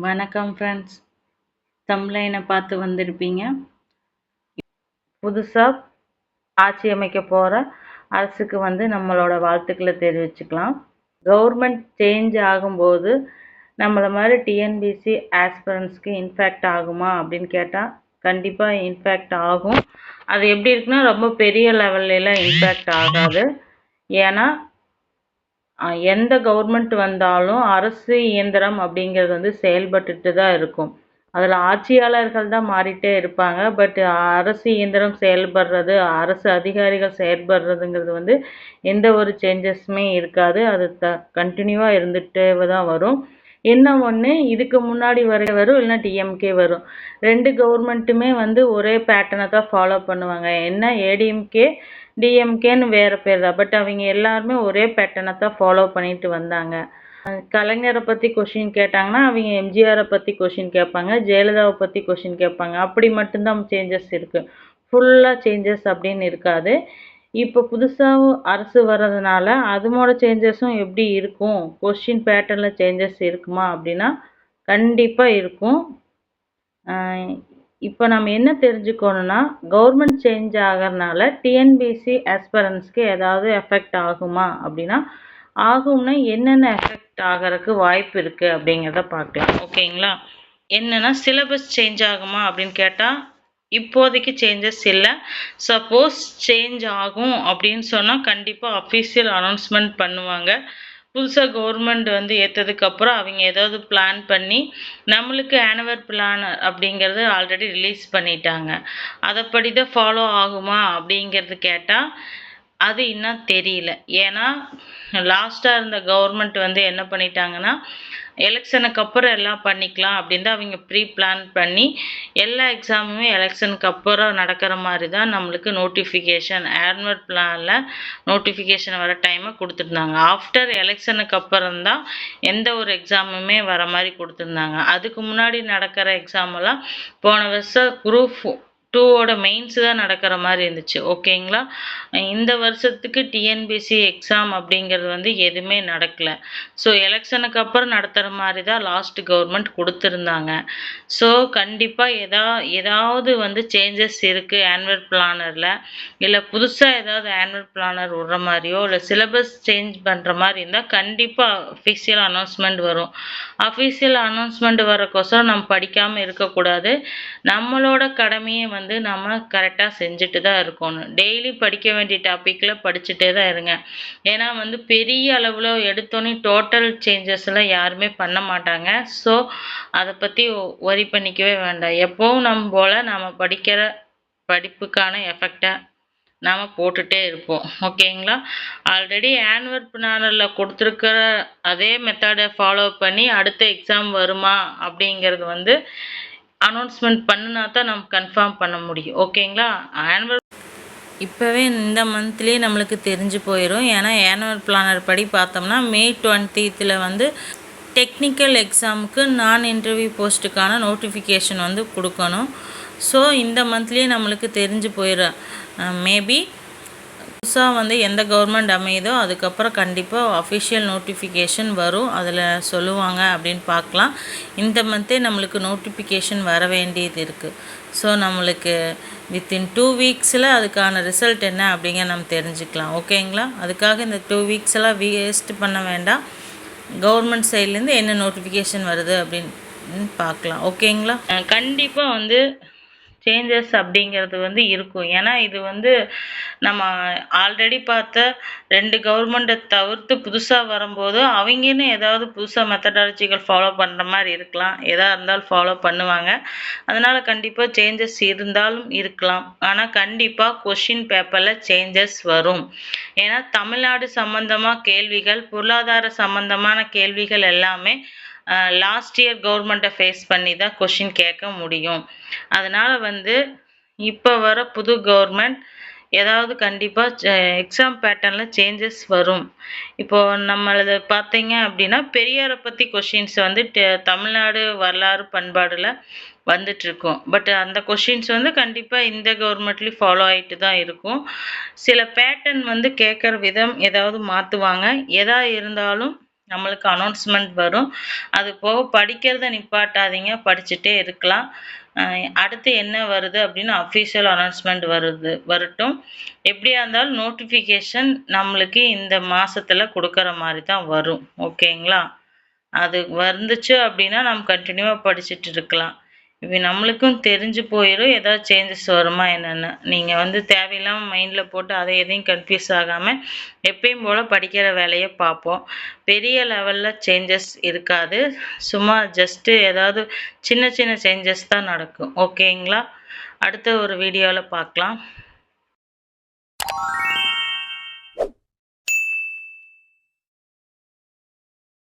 வணக்கம் ஃப்ரெண்ட்ஸ். தம்ப்லைனை பார்த்து வந்திருப்பீங்க. புதுசாக ஆட்சி அமைக்க போகிற அரசுக்கு நம்மளோட வாழ்த்துக்களை தெரிவிச்சுக்கலாம். கவர்மெண்ட் சேஞ்ச் ஆகும்போது நம்மளை மாதிரி டிஎன்பிசி ஆஸ்பிரன்ஸ்க்கு இன்ஃபேக்ட் ஆகுமா அப்படின்னு கேட்டால் கண்டிப்பாக இன்ஃபேக்ட் ஆகும். அது எப்படி இருக்குன்னா ரொம்ப பெரிய லெவல்லாம் இன்ஃபேக்ட் ஆகாது. ஏன்னா எந்த கவர்மெண்ட் வந்தாலும் அரசு இயந்திரம் அப்படிங்கிறது செயல்பட்டுட்டு தான் இருக்கும். அதில் ஆட்சியாளர்கள் தான் மாறிட்டே இருப்பாங்க. பட் அரசு இயந்திரம் செயல்படுறது, அரசு அதிகாரிகள் செயல்படுறதுங்கிறது எந்த ஒரு சேஞ்சஸுமே இருக்காது. அது கண்டினியூவாக இருந்துகிட்டே தான் வரும். என்ன ஒன்று, இதுக்கு முன்னாடி வரும் இல்லைன்னா டிஎம்கே வரும். 2 கவர்மெண்ட்டுமே ஒரே பேட்டர்னை தான் ஃபாலோ பண்ணுவாங்க. என்ன ஏடிஎம்கே டிஎம்கேன்னு வேறு பேர் தான். பட் அவங்க எல்லாருமே ஒரே பேட்டர்னை தான் ஃபாலோ பண்ணிட்டு வந்தாங்க. கலைஞரை பற்றி கொஷின் கேட்டாங்கன்னா அவங்க எம்ஜிஆரை பற்றி கொஷின் கேட்பாங்க, ஜெயலலிதாவை பற்றி கொஷின் கேட்பாங்க. அப்படி மட்டும்தான் சேஞ்சஸ் இருக்குது. ஃபுல்லாக சேஞ்சஸ் அப்படின்னு இருக்காது. இப்போ புதுசாக அரசு வர்றதுனால அதனோட சேஞ்சஸும் எப்படி இருக்கும், கொஷின் பேட்டர்னில் சேஞ்சஸ் இருக்குமா அப்படின்னா கண்டிப்பாக இருக்கும். இப்போ நம்ம என்ன தெரிஞ்சுக்கணுன்னா, கவர்மெண்ட் சேஞ்ச் ஆகிறதுனால டிஎன்பிசி ஆஸ்பிரன்ஸ்க்கு ஏதாவது எஃபெக்ட் ஆகுமா அப்படின்னா ஆகும்னா என்னென்ன எஃபெக்ட் ஆகிறதுக்கு வாய்ப்பு இருக்குது அப்படிங்கிறத பார்க்கலாம். ஓகேங்களா? என்னென்னா சிலபஸ் சேஞ்ச் ஆகுமா அப்படின்னு கேட்டால் இப்போதைக்கு சேஞ்சஸ் இல்லை. சப்போஸ் சேஞ்ச் ஆகும் அப்படின்னு சொன்னால் கண்டிப்பாக அஃபீஷியல் அனௌன்ஸ்மெண்ட் பண்ணுவாங்க. புதுசாக கவர்மெண்ட் ஏற்றதுக்கப்புறம் அவங்க ஏதாவது பிளான் பண்ணி நம்மளுக்கு ஆனுவல் பிளான் அப்படிங்கிறது ஆல்ரெடி ரிலீஸ் பண்ணிட்டாங்க. அதைப்படி தான் ஃபாலோ ஆகுமா அப்படிங்கிறது கேட்டால் அது இன்னும் தெரியல. ஏன்னா லாஸ்ட்டாக இருந்த கவர்மெண்ட் என்ன பண்ணிட்டாங்கன்னா எலெக்ஷனுக்கு அப்புறம் எல்லாம் பண்ணிக்கலாம் அப்படின்னு தான் அவங்க ப்ரீ பிளான் பண்ணி எல்லா எக்ஸாமுமே எலெக்ஷனுக்கு அப்புறம் நடக்கிற மாதிரி தான் நம்மளுக்கு நோட்டிஃபிகேஷன் ஆனுவல் பிளானில் நோட்டிஃபிகேஷன் வர டைமை கொடுத்துருந்தாங்க. ஆஃப்டர் எலெக்ஷனுக்கு அப்புறம் தான் எந்த ஒரு எக்ஸாமுமே வர மாதிரி கொடுத்துருந்தாங்க. அதுக்கு முன்னாடி நடக்கிற எக்ஸாமெல்லாம் போன வருஷம் குரூப் 2ஓட மெயின்ஸ் தான் நடக்கிற மாதிரி இருந்துச்சு. ஓகேங்களா? இந்த வருஷத்துக்கு டிஎன்பிசி எக்ஸாம் அப்படிங்கிறது எதுவுமே நடக்கலை. ஸோ எலெக்ஷனுக்கு அப்புறம் நடத்துகிற மாதிரி தான் லாஸ்ட் கவர்மெண்ட் கொடுத்துருந்தாங்க. ஸோ கண்டிப்பாக ஏதாவது சேஞ்சஸ் இருக்குது ஆனுவல் பிளானரில், இல்லை புதுசாக ஏதாவது ஆனுவல் பிளானர் விடுற மாதிரியோ இல்லை சிலபஸ் சேஞ்ச் பண்ணுற மாதிரி இருந்தால் கண்டிப்பாக அஃபீஷியல் அனௌன்ஸ்மெண்ட் வரும். அஃபீஷியல் அனௌன்ஸ்மெண்ட் வரக்கோசரம் நம்ம படிக்காமல் இருக்கக்கூடாது. நம்மளோட கடமையை நம்ம கரெக்டாக செஞ்சுட்டு தான் இருக்கணும். டெய்லி படிக்க வேண்டிய டாப்பிக்கில் படிச்சுட்டே தான் இருங்க. ஏன்னா பெரிய அளவில் எடுத்தோன்னே டோட்டல் சேஞ்சஸ்லாம் யாருமே பண்ண மாட்டாங்க. ஸோ அதை பற்றி ஒரி பண்ணிக்கவே வேண்டாம். எப்போவும் நம்ம படிக்கிற படிப்புக்கான எஃபெக்டை நாம் போட்டுகிட்டே இருப்போம். ஓகேங்களா? ஆல்ரெடி ஆனுவல் பிளானரில் கொடுத்துருக்கிற அதே மெத்தடை ஃபாலோ பண்ணி அடுத்த எக்ஸாம் வருமா அப்படிங்கிறது அனௌன்ஸ்மெண்ட் பண்ணினா தான் நம்ம கன்ஃபார்ம் பண்ண முடியும். ஓகேங்களா? ஆனுவல் இப்போவே இந்த மந்த்லேயே நம்மளுக்கு தெரிஞ்சு போயிடும். ஏன்னா ஆனுவல் பிளானர் படி பார்த்தோம்னா மே 20th டெக்னிக்கல் எக்ஸாமுக்கு நான் இன்டர்வியூ போஸ்ட்டுக்கான நோட்டிஃபிகேஷன் கொடுக்கணும். ஸோ இந்த மந்த்லேயே நம்மளுக்கு தெரிஞ்சு போயிடும். மேபி புதுசாக எந்த கவர்மெண்ட் அமையுதோ அதுக்கப்புறம் கண்டிப்பாக அஃபிஷியல் நோட்டிஃபிகேஷன் வரும். அதில் சொல்லுவாங்க அப்படின்னு பார்க்கலாம். இந்த மந்த்தே நம்மளுக்கு நோட்டிஃபிகேஷன் வர வேண்டியது இருக்குது. ஸோ நம்மளுக்கு வித்தின் 2 வீக்ஸில் அதுக்கான ரிசல்ட் என்ன அப்படிங்க நம்ம தெரிஞ்சுக்கலாம். ஓகேங்களா? அதுக்காக இந்த 2 வீக்ஸ்லாம் வேஸ்ட் பண்ண வேண்டாம். கவர்மெண்ட் சைட்லேருந்து என்ன நோட்டிஃபிகேஷன் வருது அப்படின்னு பார்க்கலாம். ஓகேங்களா? கண்டிப்பாக சேஞ்சஸ் அப்படிங்கிறது இருக்கும். ஏன்னா இது நம்ம ஆல்ரெடி பார்த்த 2 கவர்மெண்ட்டை தவிர்த்து புதுசாக வரும்போது அவங்கன்னு ஏதாவது புதுசாக மெத்தடாலஜிக்கல் ஃபாலோ பண்ணுற மாதிரி இருக்கலாம். எதாக இருந்தாலும் ஃபாலோ பண்ணுவாங்க. அதனால் கண்டிப்பாக சேஞ்சஸ் இருந்தாலும் இருக்கலாம். ஆனால் கண்டிப்பாக கொஷின் பேப்பரில் சேஞ்சஸ் வரும். ஏன்னா தமிழ்நாடு சம்மந்தமாக கேள்விகள், பொருளாதார சம்மந்தமான கேள்விகள் எல்லாமே லாஸ்ட் இயர் கவர்மெண்ட்டை ஃபேஸ் பண்ணி தான் கொஷின் கேட்க முடியும். அதனால் இப்போ வர புது கவர்மெண்ட் ஏதாவது கண்டிப்பாக எக்ஸாம் பேட்டர்னில் சேஞ்சஸ் வரும். இப்போது நம்மளது பார்த்தீங்க அப்படின்னா பெரியாரை பற்றி கொஷின்ஸ் தமிழ்நாடு வரலாறு பண்பாடில் வந்துட்டுருக்கும். பட் அந்த கொஷின்ஸ் கண்டிப்பாக இந்த கவர்மெண்ட்லேயும் ஃபாலோ ஆகிட்டு தான் இருக்கும். சில பேட்டர்ன் கேட்குற விதம் ஏதாவது மாற்றுவாங்க. எதாக இருந்தாலும் நம்மளுக்கு அனௌன்ஸ்மெண்ட் வரும். அது போக படிக்கிறத நிப்பாட்டாதீங்க, படிச்சுட்டே இருக்கலாம். அடுத்து என்ன வருது அப்படின்னு அஃபிஷியல் அனௌன்ஸ்மெண்ட் வரட்டும். எப்படியா இருந்தாலும் நோட்டிஃபிகேஷன் நம்மளுக்கு இந்த மாசத்துல கொடுக்குற மாதிரி தான் வரும். ஓகேங்களா? அது வந்துச்சு அப்படின்னா நம்ம கண்டினியூவாக படிச்சுட்டு இருக்கலாம். இப்போ நம்மளுக்கும் தெரிஞ்சு போயிடும் ஏதாவது சேஞ்சஸ் வருமா என்னென்னு. நீங்கள் தேவையில்லாமல் மைண்டில் போட்டு அதை எதையும் கன்ஃபியூஸ் ஆகாமல் எப்பயும் போல் படிக்கிற வேலையை பார்ப்போம். பெரிய லெவலில் சேஞ்சஸ் இருக்காது. சும்மா ஜஸ்ட்டு ஏதாவது சின்ன சின்ன சேஞ்சஸ் தான் நடக்கும். ஓகேங்களா? அடுத்த ஒரு வீடியோவில் பார்க்கலாம்.